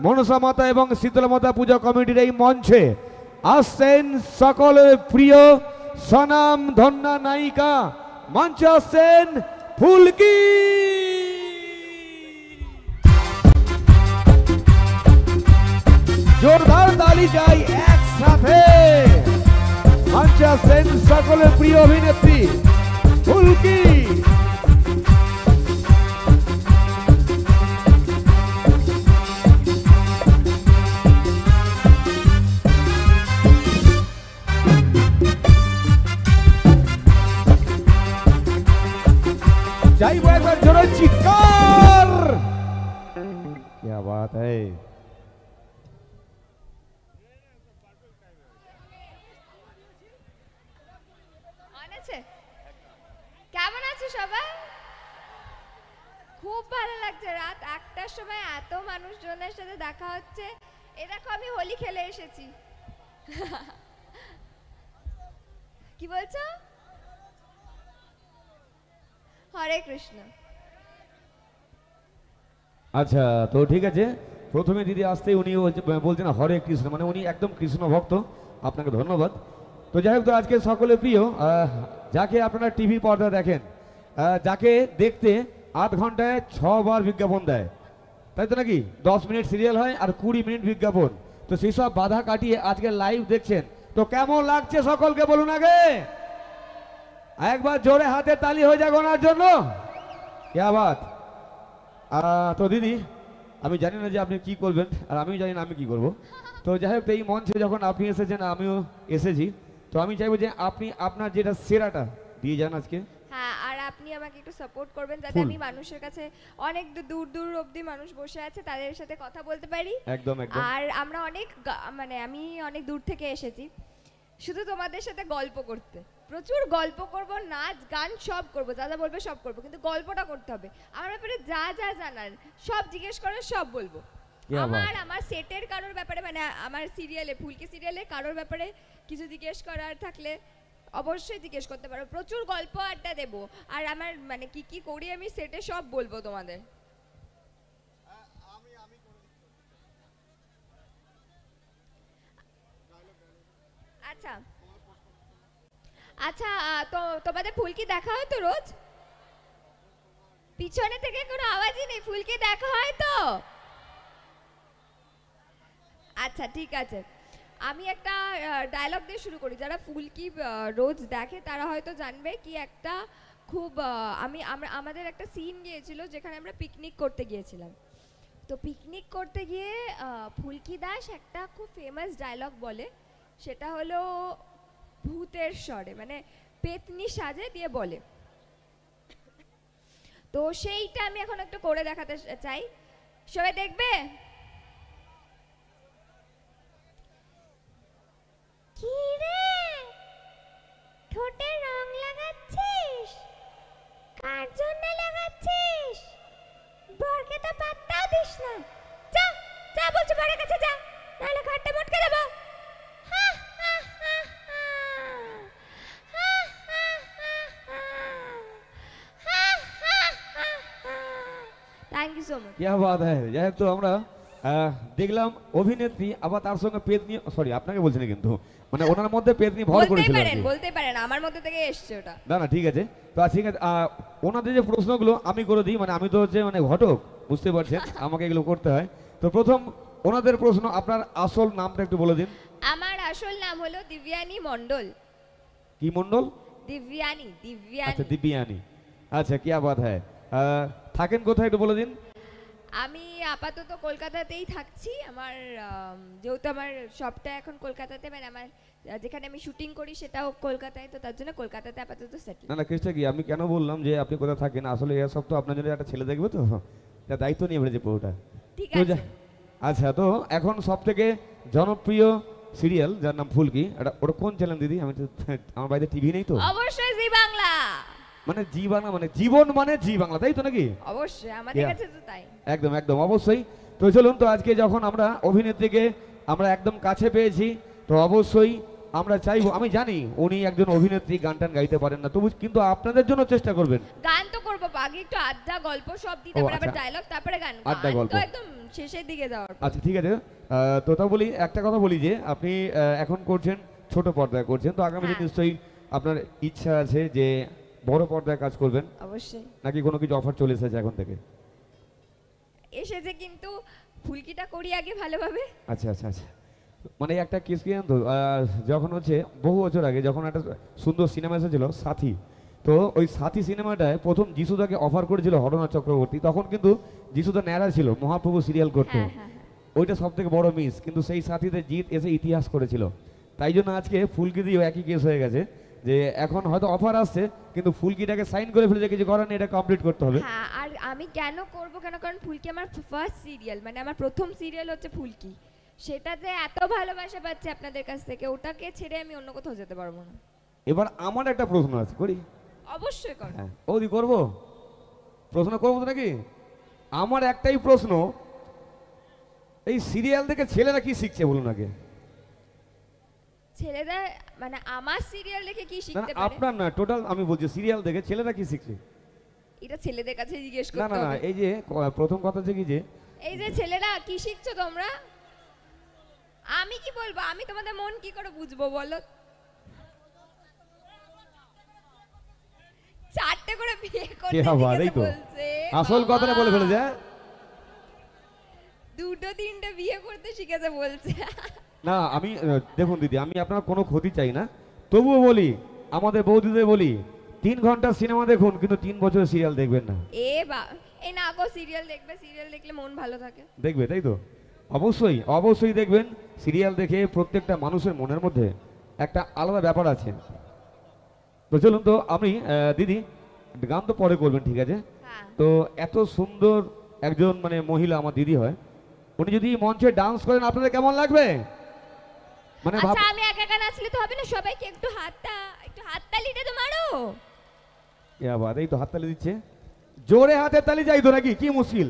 মনসা মাতা এবং শীতলা মাতা পূজা কমিটির এই মঞ্চে আসছেন সকলের প্রিয় সনাম ধন্যা নায়িকা, মঞ্চে আসছেন ফুলকি। জোরদার তালি চাই একসাথে। মঞ্চে আসছেন সকলের প্রিয় অভিনেত্রী ফুলকি। चाइबो एक बार जोर चित्कार। क्या बात है। কেমন আছো সবাই? খুব ভালো লাগছে। রাত ৮টার সময় এত মানুষজনের সাথে দেখা হচ্ছে। এ দেখো আমি হোলি খেলে এসেছি। কি বলছো? হরে কৃষ্ণ। আচ্ছা, তো ঠিক আছে। প্রথমে দিদি আসতেই উনি বলছেন হরে কৃষ্ণ, মানে উনি একদম কৃষ্ণ ভক্ত। আপনাকে ধন্যবাদ। তো যাই হোক, তো আজকে সকলের প্রিয় যাকে আপনারা টিভি পর্দা দেখেন, যাকে দেখতে আধ ঘন্টায় 6 বার বিজ্ঞাপন দেয়, তাই তো নাকি? 10 মিনিট সিরিয়াল হয় আর 20 মিনিট বিজ্ঞাপন। তো সেই সব বাধা কাটিয়ে আজকে লাইভ দেখছেন, তো কেমন লাগছে সকলকে বলুন আগে। একবার জোরে হাতে তালি হয়ে যাক ওনার জন্য। क्या बात। তো দিদি, আমি জানি না যে আপনি কি করবেন, আর আমিও জানি না আমি কি করব। তো যাই হোক, এই মঞ্চে যখন আপনি এসেছেন আমিও এসেছি, তো আমি চাইবো যে আপনি আপনার যেটা সেরাটা দিয়ে যান আজকে। হ্যাঁ, আর আপনি আমাকে একটু সাপোর্ট করবেন যাতে আমি মানুষের কাছে, অনেক দূর দূর অবধি মানুষ বসে আছে, তাদের সাথে কথা বলতে পারি। একদম একদম। আর আমরা অনেক মানে আমি অনেক দূর থেকে এসেছি শুধু তোমাদের সাথে গল্প করতে। প্রচুর গল্প করব, নাচ গান সব করব, যা যা বলবে সব করব, কিন্তু গল্পটা করতে হবে। আমার ব্যাপারে যা যা জানার সব জিজ্ঞেস করে সব বলবো। আমার সেটের কারোর ব্যাপারে, মানে আমার সিরিয়ালে, ফুলকি সিরিয়ালে কারোর ব্যাপারে কিছু জিজ্ঞেস করার থাকলে অবশ্যই জিজ্ঞেস করতে পারো। প্রচুর গল্প আড্ডা দেবো, আর আমার মানে কি কি করি আমি সেটে সব বলবো তোমাদের। আচ্ছা আচ্ছা, তো তোমাদের ফুলকি দেখা হয় তো রোজ? পিছনে থেকে কোনো আওয়াজই নেই। ফুলকি দেখা হয় তো? আচ্ছা ঠিক আছে, আমি একটা ডায়লগ দিয়ে শুরু করি। যারা ফুলকি রোজ দেখে তারা হয়তো জানবে কি একটা খুব আমাদের একটা সিন গিয়েছিল যেখানে আমরা পিকনিক করতে গিয়েছিলাম। তো পিকনিক করতে গিয়ে ফুলকি দাস একটা খুব ফেমাস ডায়লগ বলে, সেটা হলো ভূতের স্বরে, মানে পেতনি সাজে দিয়ে বলে। তো সেইটা আমি এখন একটু করে দেখাতে চাই, সবাই দেখবে? কি রে, ঠোঁটে রং লাগাচ্ছিস? কার জন্য লাগাচ্ছিস? বরকে তো পাত্তাও দিস না। যা যা বলছি, বরের কাছে যা, নাহলে ঘাটে মটকে দেবো। Thank you so much. क्या बात है। যাই হোক, তো আমরা দেখলাম অভিনেত্রী, আবার তার সঙ্গে পেতনি, সরি আপনাকে বলছি না, কিন্তু মানে ওনার মধ্যে পেতনি ভর করেছিল। বলতে পারেন আমার মধ্যে থেকে এসছে ওটা। না না, ঠিক আছে। তো ঠিক আছে, ওনাদের যে প্রশ্নগুলো আমি করে দিই, মানে আমি তো হচ্ছে মানে ঘটক, বুঝতে পারছেন, আমাকে এগুলো করতে হয়। তো প্রথম ওনাদের প্রশ্ন, আপনার আসল নামটা একটু বলে দিন। আমার আসল নাম হলো দিব্যানী মণ্ডল। কি মণ্ডল? দিব্যানী। আচ্ছা, দিব্যানী। আচ্ছা, কি বাত হ্যায়। থাকেন কোথায় একটু বলে দিন। আমি আপাতত কলকাতাতেই থাকছি। আমার যেহেতু আমার সবটা এখন কলকাতাতে, মানে আমার যেখানে আমি শুটিং করি সেটাও কলকাতায়, তো তার জন্য কলকাতাতে আপাতত সেটেল। না না, কেসটা কি, আমি কেন বললাম যে আপনি কোথায় থাকেন, আসলে এর সব তো আপনার জন্য একটা ছেলে দেখবে, তো তার দায়িত্ব নিয়ে ফেলেছে পুরোটা। ঠিক আছে। আচ্ছা, তো এখন সব থেকে জনপ্রিয় সিরিয়াল যার নাম ফুলকি, ওটা কোন চ্যানেল দিদি? আমি তো, আমার বাড়িতে টিভি নেই তো। অবশ্যই জি বাংলা। মানে জি বাংলা, মানে জীবন মানে জি বাংলা, তাই তো নাকি? অবশ্যই, আমাদের কাছে তো তাই। একদম একদম, অবশ্যই। তো চলুন, তো আজকে যখন আমরা অভিনেত্রীকে আমরা একদম কাছে পেয়েছি, তো অবশ্যই আমরা চাইবো, আমি জানি উনি একজন অভিনেত্রী, গান টান গাইতে পারেন না, তবু কিন্তু আপনাদের জন্য চেষ্টা করবেন। গান তো করবো, আগে একটু আড্ডা গল্প সব দিই, ও, তারপরে আবার আচ্ছা। ডায়লগ, তারপরে গান। আড্ডা, গান গল্প। তো একদম শেষের দিকে যাওয়ার পর। আচ্ছা ঠিক আছে, তো তা বলি একটা কথা বলি যে আপনি এখন করছেন ছোট পর্দায় করছেন, তো আগামীতে হ্যাঁ। নিশ্চয়ই আপনার ইচ্ছা আছে যে বড় পর্দায় কাজ করবেন, অবশ্যই নাকি কোনো কিছু অফার চলে এসেছে এখন থেকে? এসেছে, কিন্তু ফুলকিটা করি আগে ভালোভাবে। আচ্ছা আচ্ছা আচ্ছা, মানে একটা কেস কি জানেন তো, যখন হচ্ছে বহু বছর আগে যখন একটা সুন্দর সিনেমা এসেছিল সাথী, তো ওই সাথী সিনেমাটায় প্রথম যিশুদাকে অফার করেছিল হরনাথ চক্রবর্তী, তখন কিন্তু যিশুদা ন্যাড়া ছিল, মহাপ্রভু সিরিয়াল করতো, হ্যাঁ হ্যাঁ হ্যাঁ। ওইটা সব থেকে বড় মিস, কিন্তু সেই সাথীতে জিৎ এসে ইতিহাস করেছিল। তাই জন্য আজকে ফুলকি দিয়েও একই কেস হয়ে গেছে যে এখন হয়তো অফার আসছে, কিন্তু ফুলকিটাকে সাইন করে ফেলেছে, কিছু করার নেই, এটা কমপ্লিট করতে হবে। হ্যাঁ, আর আমি কেন করব, কেন, কারণ ফুলকি আমার ফার্স্ট সিরিয়াল, মানে আমার প্রথম সিরিয়াল হচ্ছে ফুলকি। সেটাতে এত ভালোবাসা পাচ্ছি আপনাদের কাছ থেকে, ওটাকে ছেড়ে আমি অন্য কোথাও যেতে পারবো না। এবার আমার একটা প্রশ্ন আছে, করি? অবশ্যই করো। হ্যাঁ ওদি করবো, প্রশ্ন করবো তো নাকি? আমার একটাই প্রশ্ন, এই সিরিয়াল থেকে ছেলেরা কি শিখছে বলুন আগে? ছেলেদের মানে আমার সিরিয়াল দেখে কি না না, শিখতে পারে, আপনার না, টোটাল আমি বলছি সিরিয়াল দেখে ছেলেরা কি শিখছে? এটা ছেলেদের কাছে জিজ্ঞেস না করতে না না, হবে। এই যে প্রথম কথা হচ্ছে কি যে এই যে ছেলেরা কি শিখছো তোমরা, আমি কি বলবো, আমি তোমাদের মন কি করে বুঝবো বলো? চারটে করে বিয়ে করতে কে আবার, এই শিখেছে তো বলছে, আসল বাবা। কথাটা বলে ফেলেছে, হ্যাঁ? দুটো তিনটে বিয়ে করতে শিখেছে বলছে। না আমি দেখুন দিদি, আমি আপনার কোনো ক্ষতি চাই না, তবুও বলি আমাদের বৌদিদের বলি 3 ঘন্টা সিনেমা দেখুন, কিন্তু 3 বছরের সিরিয়াল দেখবেন না। এই না গো, সিরিয়াল দেখবে, সিরিয়াল দেখলে মন ভালো থাকে। দেখবে, তাই তো? অবশ্যই অবশ্যই দেখবেন, সিরিয়াল দেখে প্রত্যেকটা মানুষের মনের মধ্যে একটা আলাদা ব্যাপার আছে। তো চলুন, তো আমি দিদি গান তো পরে করবেন, ঠিক আছে? হ্যাঁ, তো এত সুন্দর একজন মানে মহিলা আমার দিদি হয়, উনি যদি মঞ্চে ডান্স করেন আপনাদের কেমন লাগবে? মানে ভাব, আচ্ছা আমি একা একা নাচলে তো হবে না, সবাইকে একটু হাততালিটা তো মারো। এ আবার এই তো হাততালি দিচ্ছে, জোরে হাতের তালি যাই তো নাকি, কি মুশকিল?